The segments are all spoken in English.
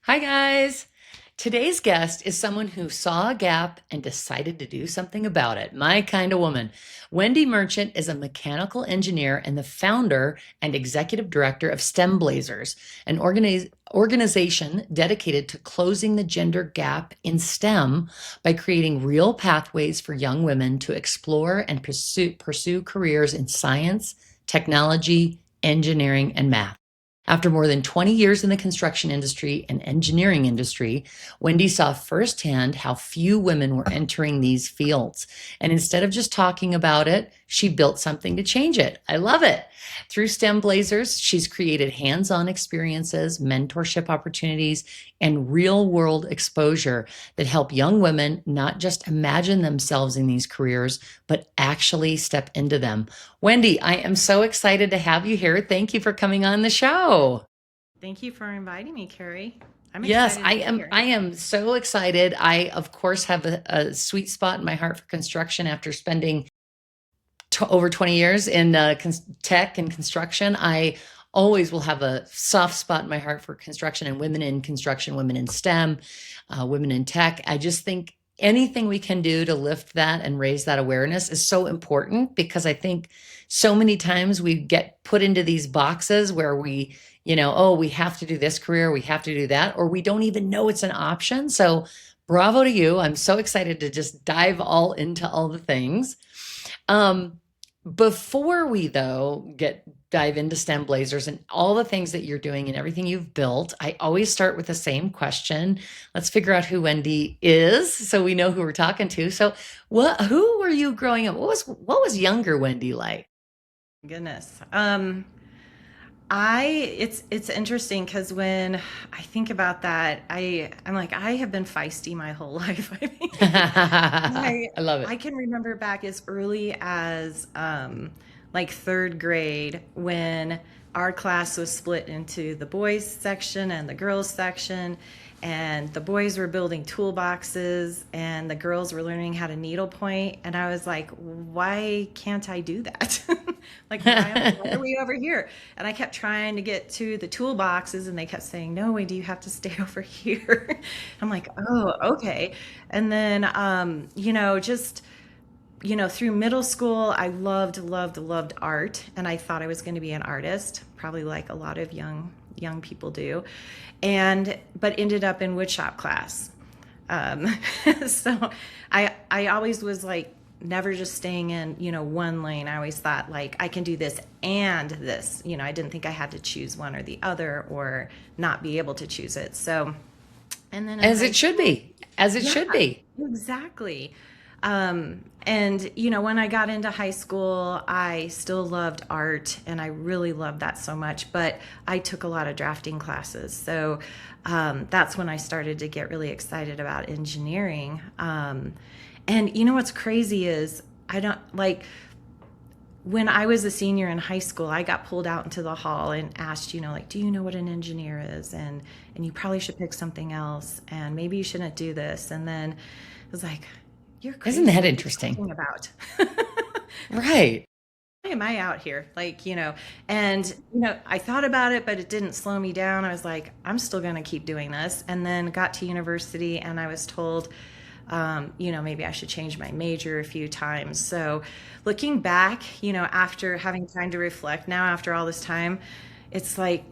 Hi, guys. Today's guest is someone who saw a gap and decided to do something about it. My kind of woman. Wendy Merchant is a mechanical engineer and the founder and executive director of STEM Blazers, an organization dedicated to closing the gender gap in STEM by creating real pathways for young women to explore and pursue careers in science, technology, engineering, and math. After more than 20 years in the construction industry and engineering industry, Wendy saw firsthand how few women were entering these fields. And instead of just talking about it, she built something to change it. I love it. Through STEM Blazers, she's created hands on experiences, mentorship opportunities, and real world exposure that help young women not just imagine themselves in these careers, but actually step into them. Wendy, I am so excited to have you here. Thank you for coming on the show. Thank you for inviting me, Carrie. I'm Yes, excited I to be am. here. I am so excited. I, of course, have a sweet spot in my heart for construction after spending over 20 years in tech and construction. I always will have a soft spot in my heart for construction and women in construction, women in STEM, women in tech. I just think anything we can do to lift that and raise that awareness is so important because I think so many times we get put into these boxes where oh, we have to do this career, we have to do that, or we don't even know it's an option. So, bravo to you. I'm so excited to just dive all into all the things. Um, Before we though get dive into STEM Blazers and all the things that you're doing and everything you've built, I always start with the same question. Let's figure out who Wendy is so we know who we're talking to. So, who were you growing up? What was younger Wendy like? Goodness. It's interesting because when I think about that, I'm like I have been feisty my whole life. I mean, I I love it. I can remember back as early as like third grade when our class was split into the boys section and the girls section, and the boys were building toolboxes and the girls were learning how to needlepoint, and I was like, why can't I do that? Like, why are we over here? And I kept trying to get to the toolboxes and they kept saying, no, Wendy, you have to stay over here. I'm like, oh, okay. And then just through middle school, I loved art, and I thought I was going to be an artist, probably like a lot of young people do, and but ended up in woodshop class. Um, so I always was like never just staying in one lane. I always thought like I can do this and this. I didn't think I had to choose one or the other or not be able to choose it. So and then in As high it should school, be. As it yeah, should be. exactly. And when I got into high school, I still loved art and I really loved that so much, but I took a lot of drafting classes. So that's when I started to get really excited about engineering. And what's crazy is I don't like when I was a senior in high school, I got pulled out into the hall and asked, like, do you know what an engineer is? And you probably should pick something else, and maybe you shouldn't do this. And then it was like, you're Isn't crazy. that What are you interesting? talking about? Right. Why am I out here? And I thought about it, but it didn't slow me down. I was like, I'm still going to keep doing this. And then got to university and I was told, maybe I should change my major a few times. So looking back, after having time to reflect now after all this time, it's like,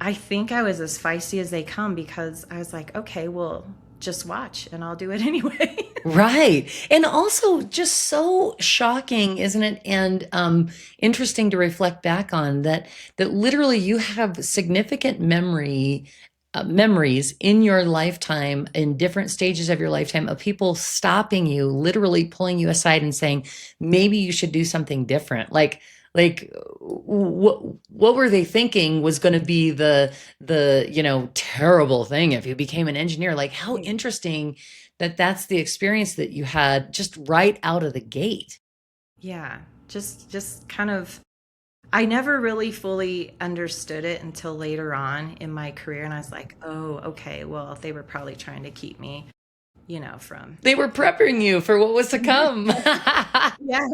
I think I was as feisty as they come because I was like, okay, well, just watch and I'll do it anyway. Right. And also just so shocking, isn't it? And interesting to reflect back on that literally you have significant memories in your lifetime, in different stages of your lifetime, of people stopping you, literally pulling you aside and saying, maybe you should do something different. Like what were they thinking was going to be the terrible thing if you became an engineer? Like how Right. interesting that that's the experience that you had just right out of the gate. Yeah, just kind of I never really fully understood it until later on in my career and I was like, "Oh, okay. Well, they were probably trying to keep me, from They were prepping you for what was to come. Yeah.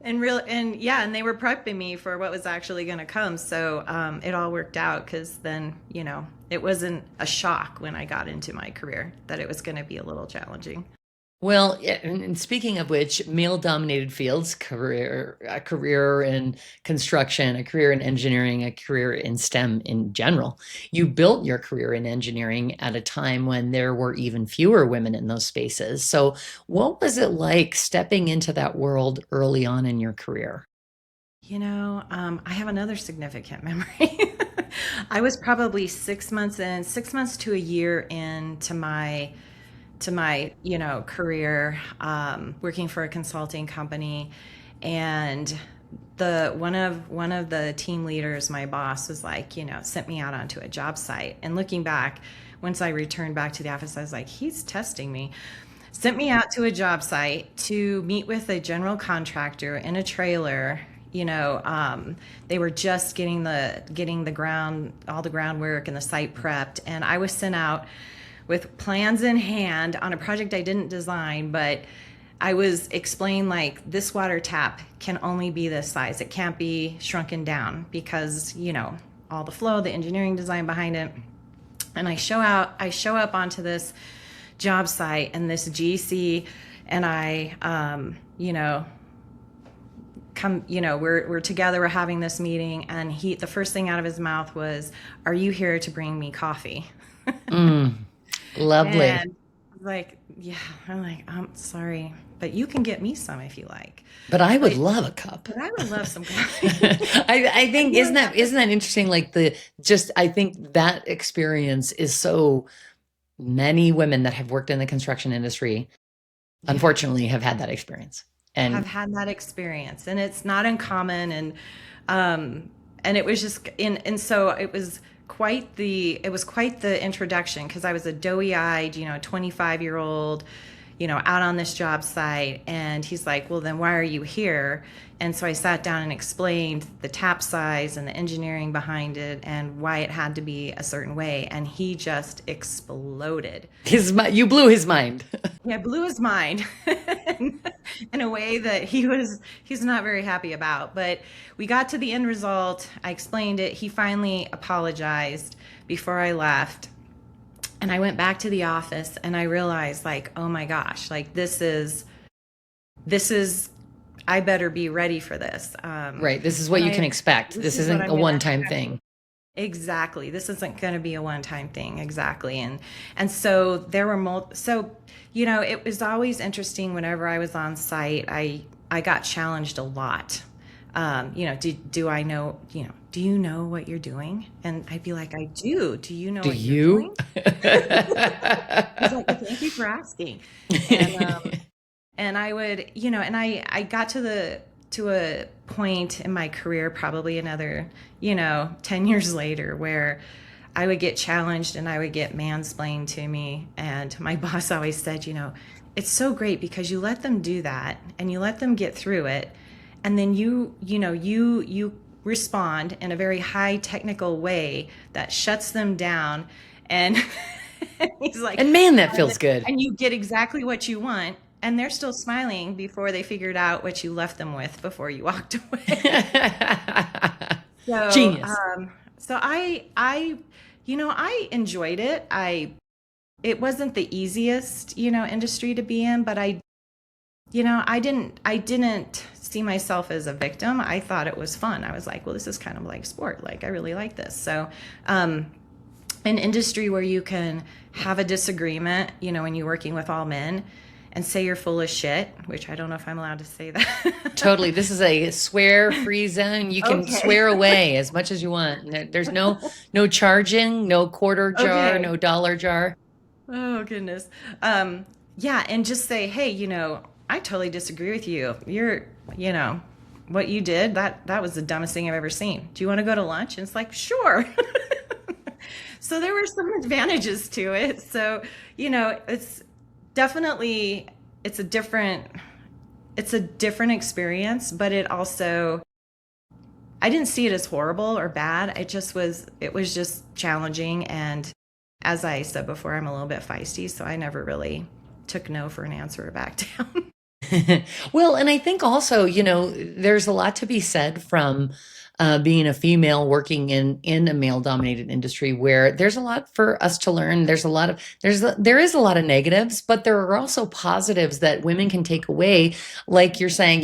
And they were prepping me for what was actually going to come. So it all worked out because then, it wasn't a shock when I got into my career that it was going to be a little challenging. Well, yeah, and speaking of which, male-dominated fields, a career in construction, a career in engineering, a career in STEM in general. You built your career in engineering at a time when there were even fewer women in those spaces. So, what was it like stepping into that world early on in your career? I have another significant memory. I was probably 6 months to a year into my career, working for a consulting company, and the one of the team leaders, my boss, was like, sent me out onto a job site. And looking back, once I returned back to the office, I was like, he's testing me. Sent me out to a job site to meet with a general contractor in a trailer. They were just getting the ground, all the groundwork and the site prepped, and I was sent out with plans in hand on a project I didn't design, but I was explained, like, this water tap can only be this size. It can't be shrunken down because, all the flow, the engineering design behind it. And I show up onto this job site and this GC, and I, we're together, we're having this meeting, and the first thing out of his mouth was, "Are you here to bring me coffee?" Mm, lovely. And like, yeah, I'm like, I'm sorry, but you can get me some if you like. But I would But, love a cup. but I would love some coffee. I And think isn't that interesting? Like I think that experience is so many women that have worked in the construction industry, yeah, unfortunately, have had that experience. have And had that experience, and it's not uncommon. And it was just and so it was quite the introduction, because I was a doughy-eyed, 25-year-old, out on this job site. And he's like, well, then why are you here? And so I sat down and explained the tap size and the engineering behind it and why it had to be a certain way. And he just exploded. you blew his mind. Yeah, blew his mind in a way that he's not very happy about. But we got to the end result. I explained it. He finally apologized before I left. And I went back to the office and I realized, like, oh my gosh, like, this is I better be ready for this. Right. This is what you can expect. This This is what isn't I'm a gonna one-time thing. exactly. This isn't going to be a one-time thing. Exactly. And so there were it was always interesting whenever I was on site. I got challenged a lot. Do I know, do you know what you're doing? And I'd be like, I do. Do you know Do what you're you? doing? He's like, well, thank you for asking. And I would, and I got to a point in my career, probably another, 10 years later, where I would get challenged and I would get mansplained to me. And my boss always said, it's so great because you let them do that and you let them get through it. And then you respond in a very high technical way that shuts them down. And he's like, And man, that feels good. and you get exactly what you want. And they're still smiling before they figured out what you left them with before you walked away. So, Genius. I enjoyed it. It wasn't the easiest, industry to be in, but I didn't see myself as a victim. I thought it was fun. I was like, well, this is kind of like sport. Like, I really like this. So, an industry where you can have a disagreement, when you're working with all men, and say you're full of shit, which I don't know if I'm allowed to say that. Totally. This is a swear-free zone. You can Okay. swear away as much as you want. There's no charging, no quarter jar, Okay. no dollar jar. Oh, goodness. Yeah, and just say, hey, I totally disagree with you. What you did, that was the dumbest thing I've ever seen. Do you want to go to lunch? And it's like, sure. So there were some advantages to it. So, it's definitely it's a different experience, but it also, I didn't see it as horrible or bad. It was just challenging. And as I said before, I'm a little bit feisty, so I never really took no for an answer or back down. Well, and I think also, there's a lot to be said from being a female working in a male dominated industry where there's a lot for us to learn. There is a lot of negatives, but there are also positives that women can take away. Like you're saying,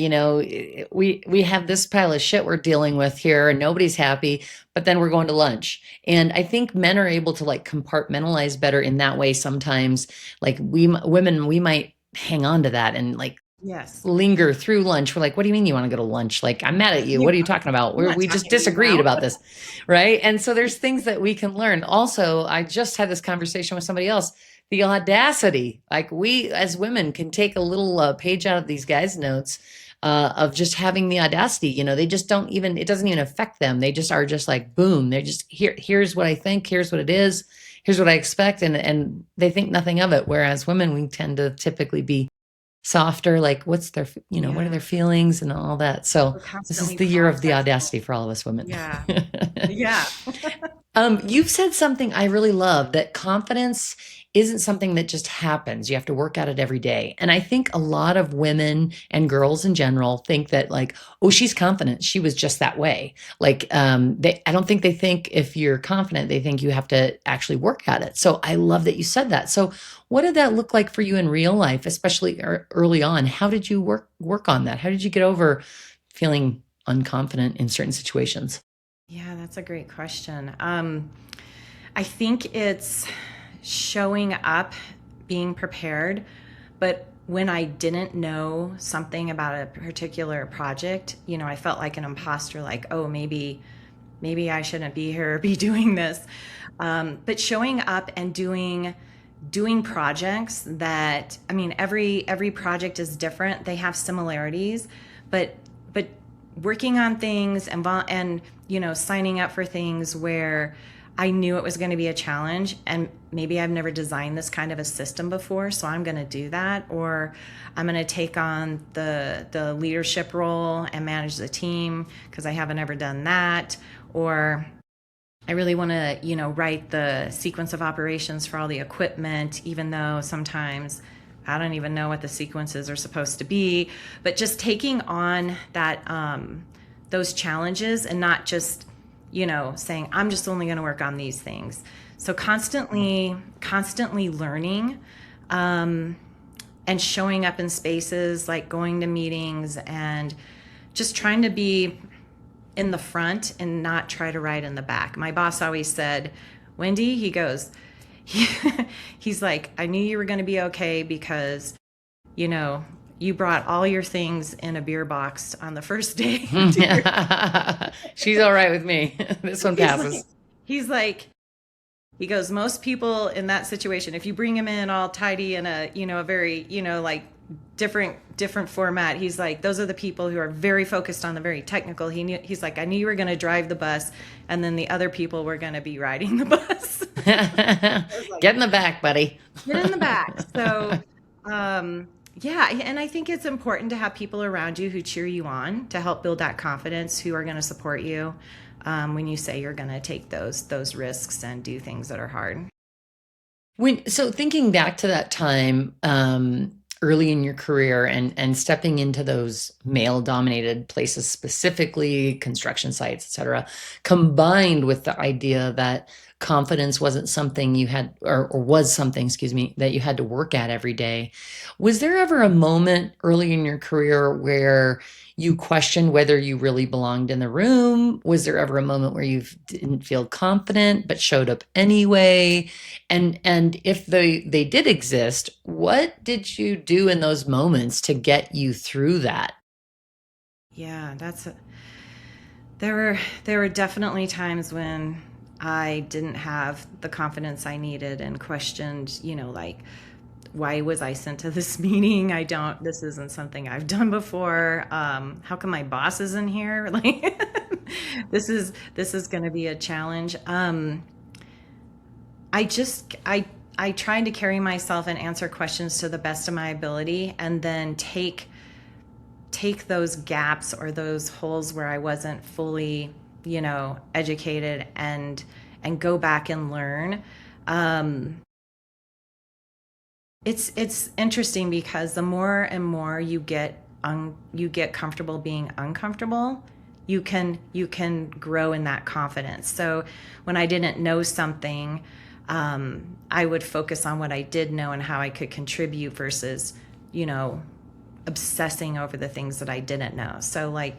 we have this pile of shit we're dealing with here, and nobody's happy. But then we're going to lunch, and I think men are able to like compartmentalize better in that way. Sometimes, like we women, we might hang on to that and like Yes. linger through lunch. We're like, what do you mean you want to go to lunch? Like, I'm mad at you. You What are know, you talking about? I'm not We just talking to you disagreed now. about this. Right. And so there's things that we can learn. Also, I just had this conversation with somebody else. The audacity, like we as women can take a little page out of these guys' notes of just having the audacity. They just don't even, it doesn't even affect them. They just are just like, boom, they're just here's what I think, here's what it is, here's what I expect. And they think nothing of it. Whereas women, we tend to typically be softer, like what's their, what are Yeah. their feelings and all that. So We're this is constantly the year of the processing. audacity for all of us women. Yeah. Yeah. You've said something I really love, that confidence isn't something that just happens. You have to work at it every day. And I think a lot of women and girls in general think that like, oh, she's confident. She was just that way. Like, I don't think they think if you're confident, they think you have to actually work at it. So I love that you said that. So what did that look like for you in real life, especially early on? How did you work on that? How did you get over feeling unconfident in certain situations? Yeah, that's a great question. I think it's showing up, being prepared, but when I didn't know something about a particular project, I felt like an imposter, like, oh, maybe I shouldn't be here or be doing this. But showing up and doing projects that, I mean, every project is different. They have similarities, but working on things and signing up for things where I knew it was going to be a challenge, and maybe I've never designed this kind of a system before, so I'm going to do that, or I'm going to take on the leadership role and manage the team because I haven't ever done that, or I really want to, write the sequence of operations for all the equipment, even though sometimes I don't even know what the sequences are supposed to be. But just taking on those challenges and not just, saying I'm just only going to work on these things. So constantly learning, and showing up in spaces like going to meetings and just trying to be in the front and not try to ride in the back. My boss always said, Wendy, he goes, he, he's like, I knew you were going to be okay because, you know, you brought all your things in a beer box on the first day. She's all right with me. This one he's like, passes. he's like, he goes, most people in that situation, if you bring him in all tidy in a very, like different format, he's like, those are the people who are very focused on the very technical. He's like, I knew you were going to drive the bus, and then the other people were going to be riding the bus. I was like, Get in the back, buddy. get in the back. So, yeah, and I think it's important to have people around you who cheer you on to help build that confidence, who are going to support you when you say you're going to take those risks and do things that are hard. So thinking back to that time, early in your career and stepping into those male dominated places, specifically construction sites, et cetera, combined with the idea that confidence wasn't something you had, or was something, excuse me, that you had to work at every day. Was there ever a moment early in your career where you questioned whether you really belonged in the room? Was there ever a moment where you didn't feel confident but showed up anyway? And if they did exist, what did you do in those moments to get you through that? Yeah, there were definitely times when I didn't have the confidence I needed and questioned, like, why was I sent to this meeting? This isn't something I've done before. How come my boss isn't here? Like, this is going to be a challenge. I just, I tried to carry myself and answer questions to the best of my ability, and then take those gaps or those holes where I wasn't fully, educated, and go back and learn. Um, It's interesting because the more and more you get comfortable being uncomfortable, you can grow in that confidence. So when I didn't know something, I would focus on what I did know and how I could contribute versus, you know, obsessing over the things that I didn't know. So like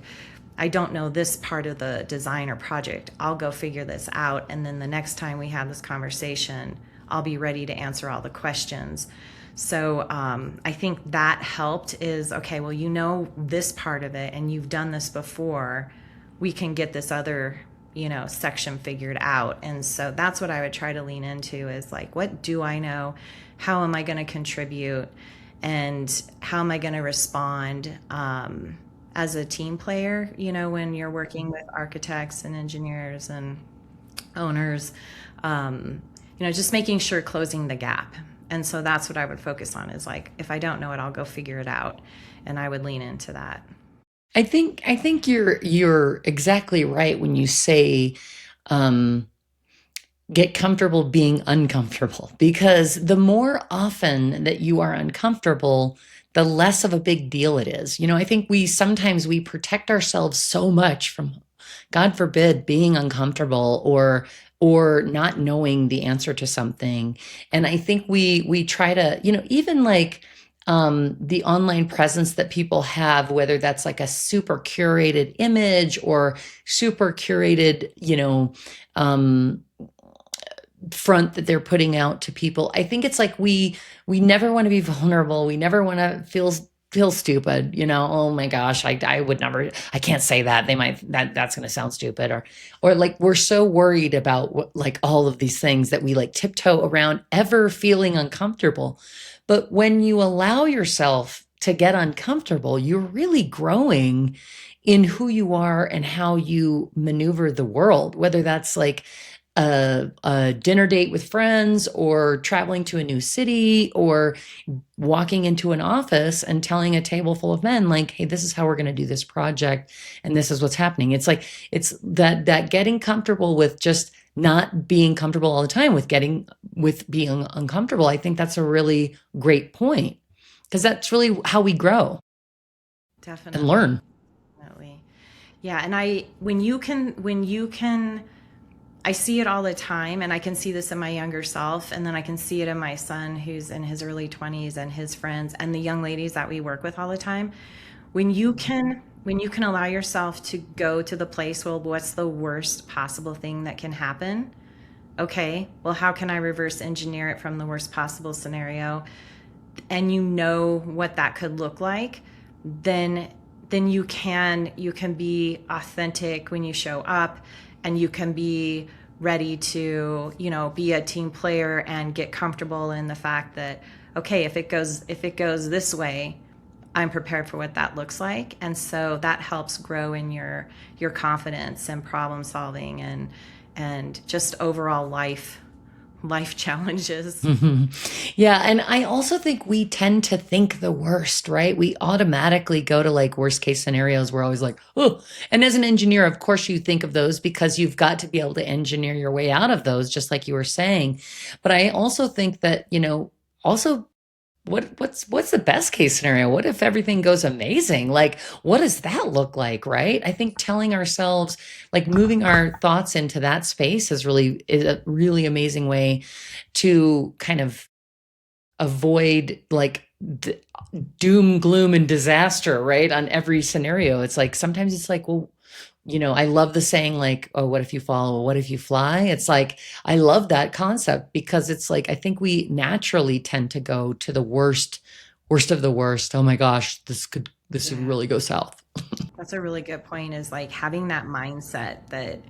I don't know this part of the design or project. I'll go figure this out, and then the next time we have this conversation, I'll be ready to answer all the questions. So I think that helped is okay, well, you know this part of it and you've done this before. We can get this other, you know, section figured out. And so that's what I would try to lean into is like, what do I know? How am I going to contribute? And how am I going to respond as a team player, you know, when you're working with architects and engineers and owners, you know, just making sure closing the gap. And so that's what I would focus on is like, if I don't know it, I'll go figure it out. And I would lean into that. I think you're exactly right when you say um, get comfortable being uncomfortable, because the more often that you are uncomfortable, the less of a big deal it is. I think we sometimes we protect ourselves so much from, God forbid, being uncomfortable or not knowing the answer to something. And I think we try to, even like the online presence that people have, whether that's like a super curated image or super curated, front that they're putting out to people. I think it's like we never want to be vulnerable. We never want to feel stupid, oh my gosh, I would never, I can't say that. They might, that's going to sound stupid, or like we're so worried about what, like all of these things that we like tiptoe around ever feeling uncomfortable. But when you allow yourself to get uncomfortable, you're really growing in who you are and how you maneuver the world, whether that's like a dinner date with friends or traveling to a new city or walking into an office and telling a table full of men like, hey, this is how we're going to do this project and this is what's happening. It's like it's that getting comfortable with just not being comfortable all the time with being uncomfortable. I think that's a really great point because that's really how we grow and Definitely. learn. Definitely. Yeah. And when you can, I see it all the time, and I can see this in my younger self, and then I can see it in my son who's in his early 20s and his friends and the young ladies that we work with all the time. When you can allow yourself to go to the place, well, what's the worst possible thing that can happen? Okay, well, how can I reverse engineer it from the worst possible scenario? And you know what that could look like, then you can be authentic when you show up, and you can be ready to, be a team player and get comfortable in the fact that, okay, if it goes this way, I'm prepared for what that looks like. And so that helps grow in your confidence and problem solving and just overall life challenges. hmm Yeah. And I also think we tend to think the worst, right? We automatically go to like worst case scenarios. We're always like, oh, and as an engineer, of course, you think of those because you've got to be able to engineer your way out of those, just like you were saying. But I also think that, also what's the best case scenario? What if everything goes amazing? Like, what does that look like, right? I think telling ourselves, like moving our thoughts into that space is a really amazing way to kind of avoid like doom, gloom, and disaster, right? On every scenario. It's like sometimes it's like, well, I love the saying like, oh, what if you fall? Well, what if you fly? It's like, I love that concept because it's like, I think we naturally tend to go to the worst of the worst. Oh my gosh, this could Yeah. really go south. That's a really good point is like having that mindset that,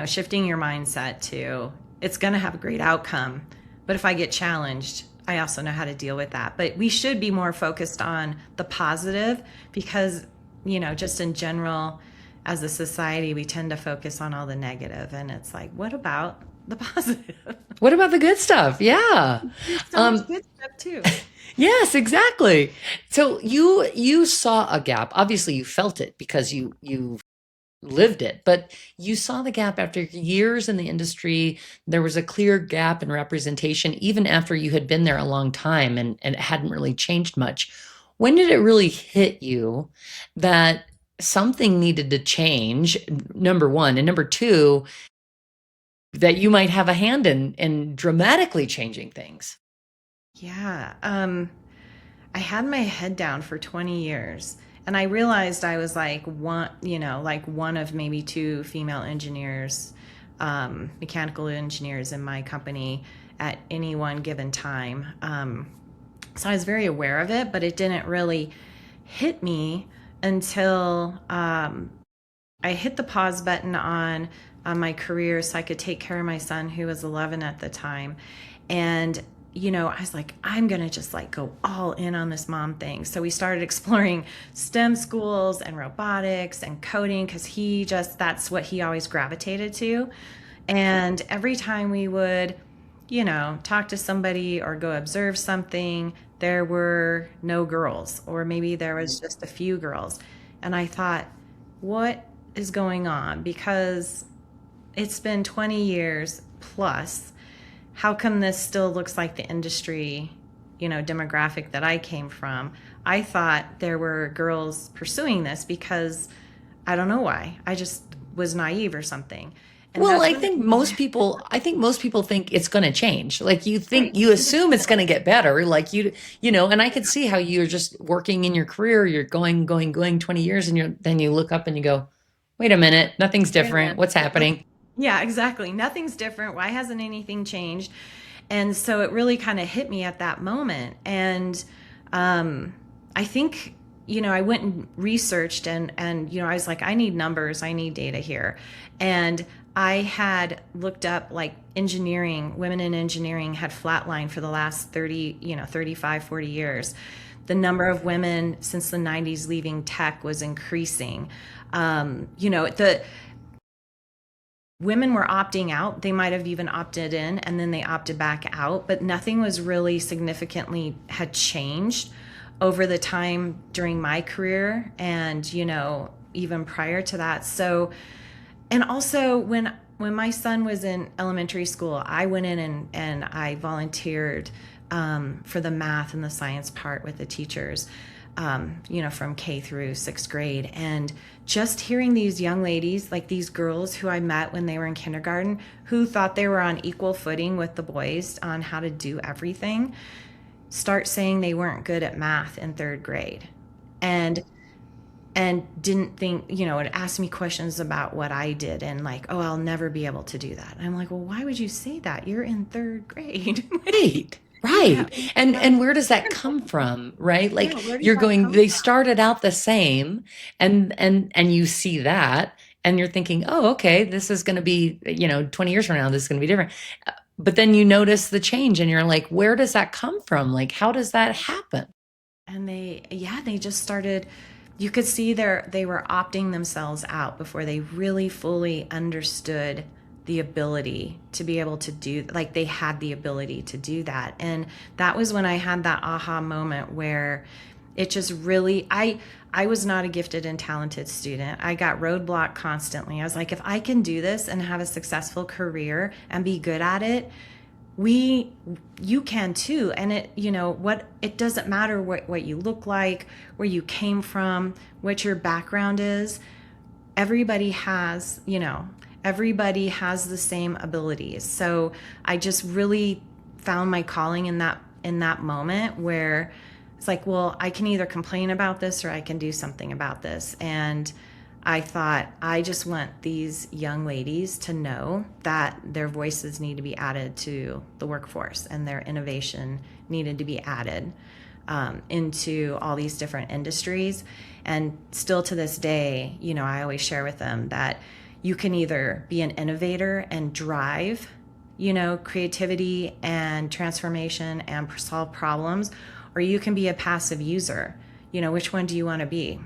shifting your mindset to it's going to have a great outcome. But if I get challenged, I also know how to deal with that. But we should be more focused on the positive because, just in general, as a society, we tend to focus on all the negative. And it's like, what about the positive? What about the good stuff? Yeah. There's so much Um, good stuff too. yes, exactly. So you saw a gap. Obviously you felt it because you lived it, but you saw the gap after years in the industry. There was a clear gap in representation, even after you had been there a long time and it hadn't really changed much. When did it really hit you that something needed to change, number one? And number two, that you might have a hand in dramatically changing things? Yeah. I had my head down for 20 years, and I realized I was like one, like one of maybe two female engineers, mechanical engineers in my company at any one given time. So I was very aware of it, but it didn't really hit me until I hit the pause button on my career so I could take care of my son who was 11 at the time. And I was like, I'm going to just like go all in on this mom thing. So we started exploring STEM schools and robotics and coding because that's what he always gravitated to. And every time we would, talk to somebody or go observe something, there were no girls, or maybe there was just a few girls. And I thought, what is going on? Because it's been 20 years plus. How come this still looks like the industry, demographic that I came from? I thought there were girls pursuing this because I don't know why. I just was naive or something. And Well, that's I when think most people, I think most people think it's going to change. Like you think, right. you assume it's going to get better. Like and I could see how you're just working in your career, you're going 20 years and then you look up and you go, wait a minute, nothing's Wait a different. minute. What's happening? Yeah, exactly. Nothing's different. Why hasn't anything changed? And so it really kind of hit me at that moment. And I think, I went and researched and I was like, I need numbers, I need data here. And I had looked up like engineering, women in engineering had flatlined for the last 30, 35, 40 years. The number of women since the 90s leaving tech was increasing. The women were opting out. They might have even opted in and then they opted back out, but nothing was really significantly had changed over the time during my career and, even prior to that. So, and also when my son was in elementary school, I went in and I volunteered for the math and the science part with the teachers, from K through sixth grade. And just hearing these young ladies, like these girls who I met when they were in kindergarten, who thought they were on equal footing with the boys on how to do everything, start saying they weren't good at math in third grade. And didn't think, it asked me questions about what I did and like, oh, I'll never be able to do that. And I'm like, well, why would you say that? You're in third grade. Right. Yeah, Right. And where does that come incredible. from, right? Yeah, Like where does you're that going, come they from? started out the same and you see that and you're thinking, "Oh, okay, this is going to be, 20 years from now this is going to be different." But then you notice the change and you're like, "Where does that come from? Like how does that happen?" And they just started, you could see they were opting themselves out before they really fully understood the ability to be able to do, like they had the ability to do that. And that was when I had that aha moment where it just really, I was not a gifted and talented student. I got roadblocked constantly. I was like, if I can do this and have a successful career and be good at it, we you can too. And it doesn't matter what you look like, where you came from, what your background is. Everybody has the same abilities. So I just really found my calling in that moment where it's like, well, I can either complain about this or I can do something about this. And I thought, I just want these young ladies to know that their voices need to be added to the workforce and their innovation needed to be added into all these different industries. And still to this day, I always share with them that you can either be an innovator and drive, creativity and transformation and solve problems, or you can be a passive user. Which one do you want to be?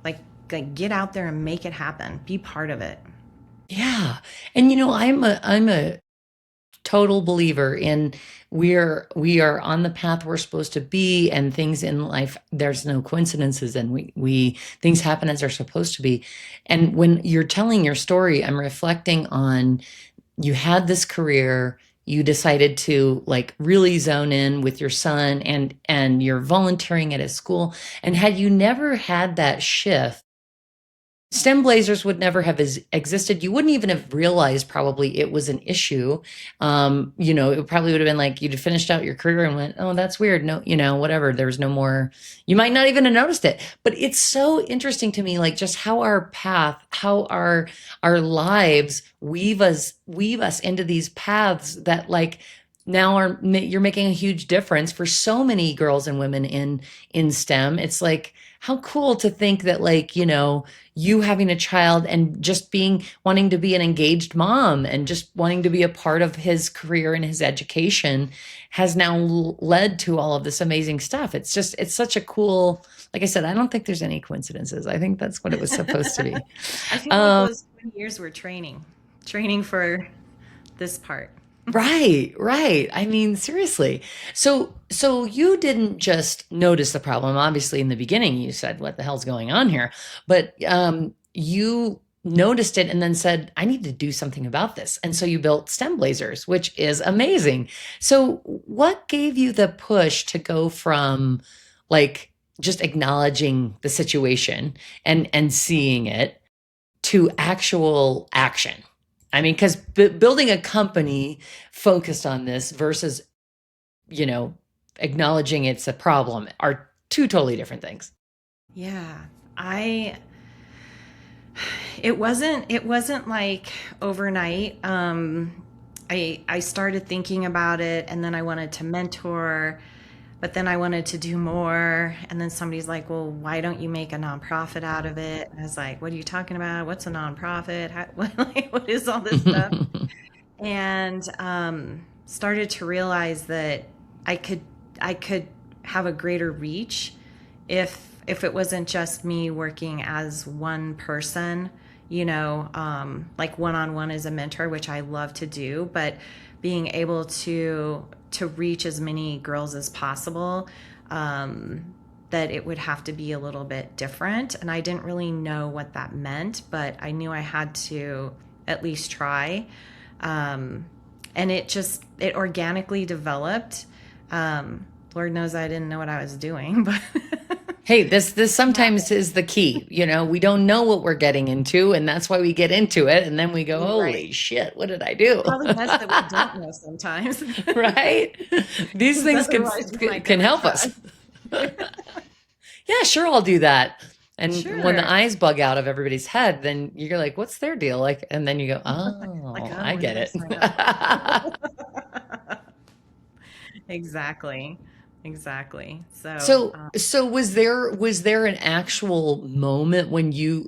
Like get out there and make it happen. Be part of it. Yeah. And I'm a total believer in we are on the path we're supposed to be, and things in life, there's no coincidences, and we things happen as they're supposed to be. And when you're telling your story, I'm reflecting on, you had this career, you decided to like really zone in with your son, and you're volunteering at his school. And had you never had that shift, STEM blazers would never have existed. You wouldn't even have realized probably it was an issue. It probably would have been like you'd have finished out your career and went, oh, that's weird. No, whatever. There was no more. You might not even have noticed it. But it's so interesting to me, like just how our path, how our lives weave us into these paths that like now you're making a huge difference for so many girls and women in STEM. It's like how cool to think that like, you having a child and just wanting to be an engaged mom and just wanting to be a part of his career and his education has now led to all of this amazing stuff. It's such a cool, like I said, I don't think there's any coincidences. I think that's what it was supposed to be. I feel like Um, those 20 years were training for this part. Right, right. I mean, seriously. So you didn't just notice the problem. Obviously, in the beginning, you said, "What the hell's going on here?" But you noticed it and then said, "I need to do something about this." And so you built STEM Blazers, which is amazing. So, what gave you the push to go from like just acknowledging the situation and seeing it to actual action? I mean, because building a company focused on this versus, you know, acknowledging it's a problem are two totally different things. Yeah. I it wasn't like overnight. I started thinking about it, and then I wanted to mentor, but then I wanted to do more. And then somebody's like, "Well, why don't you make a nonprofit out of it?" And I was like, "What are you talking about? What's a nonprofit? What is all this stuff?" And started to realize that I could I could have a greater reach if it wasn't just me working as one person, like one on one as a mentor, which I love to do, but being able to reach as many girls as possible. That it would have to be a little bit different, and I didn't really know what that meant, but I knew I had to at least try. And it organically developed. Lord knows I didn't know what I was doing, but Hey, this sometimes is the key. We don't know what we're getting into, and that's why we get into it, and then we go, right. "Holy shit, what did I do?" Probably best that we don't know sometimes, Right? These because things can otherwise we might can never help try. us. Yeah, sure, I'll do that. And when the Sure. eyes bug out of everybody's head, then you're like, "What's their deal?" Like, and then you go, Like, "Oh, oh, I what get did I it." sign up for? Exactly. Exactly. So, So was there an actual moment when you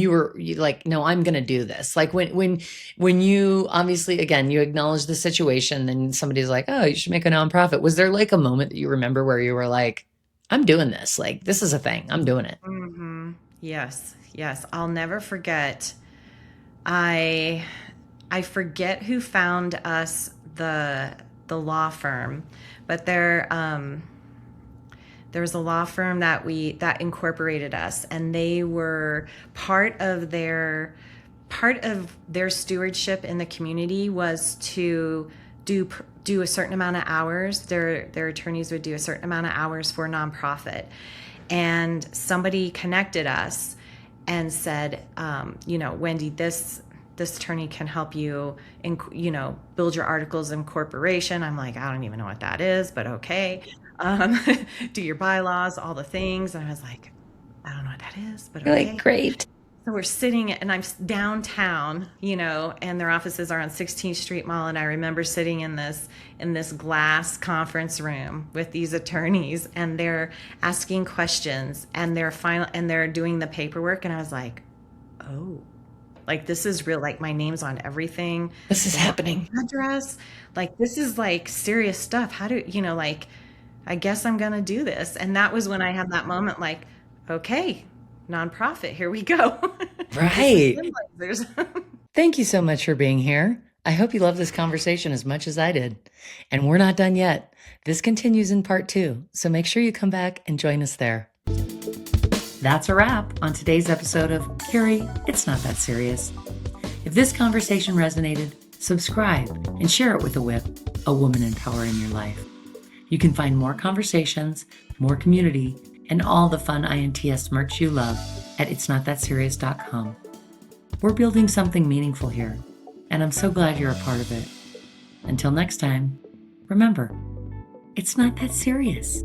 were like, no, I'm going to do this. Like when you obviously again you acknowledge the situation, and somebody's like, oh, you should make a nonprofit. Was there like a moment that you remember where you were like, I'm doing this. Like this is a thing. I'm doing it. yes, yes, I'll never forget. I I forget who found us the law firm, but there was a law firm that incorporated us, and they were part of their stewardship in the community was to do do a certain amount of hours. Their attorneys would do a certain amount of hours for a nonprofit, and somebody connected us and said, Wendy, this attorney can help you build your articles of incorporation. I'm like, I don't even know what that is, but okay. um, do your bylaws, all the things. And I was like, I don't know what that is, but You're like, okay. great. So we're sitting, and I'm downtown, and their offices are on 16th Street Mall. And I remember sitting in this glass conference room with these attorneys, and they're asking questions, and they're doing the paperwork. And I was like, oh, like this is real. Like my name's on everything. This is They want happening. my address. Like this is like serious stuff. How do like? I guess I'm gonna do this. And that was when I had that moment, like, okay, nonprofit, here we go. This is Right. Slim Blazers. Thank you so much for being here. I hope you love this conversation as much as I did. And we're not done yet. This continues in part 2, so make sure you come back and join us there. That's a wrap on today's episode of Carrie, It's Not That Serious. If this conversation resonated, subscribe and share it with a WIP, a woman in power in your life. You can find more conversations, more community, and all the fun INTS merch you love at itsnotthatserious.com. We're building something meaningful here, and I'm so glad you're a part of it. Until next time, remember, it's not that serious.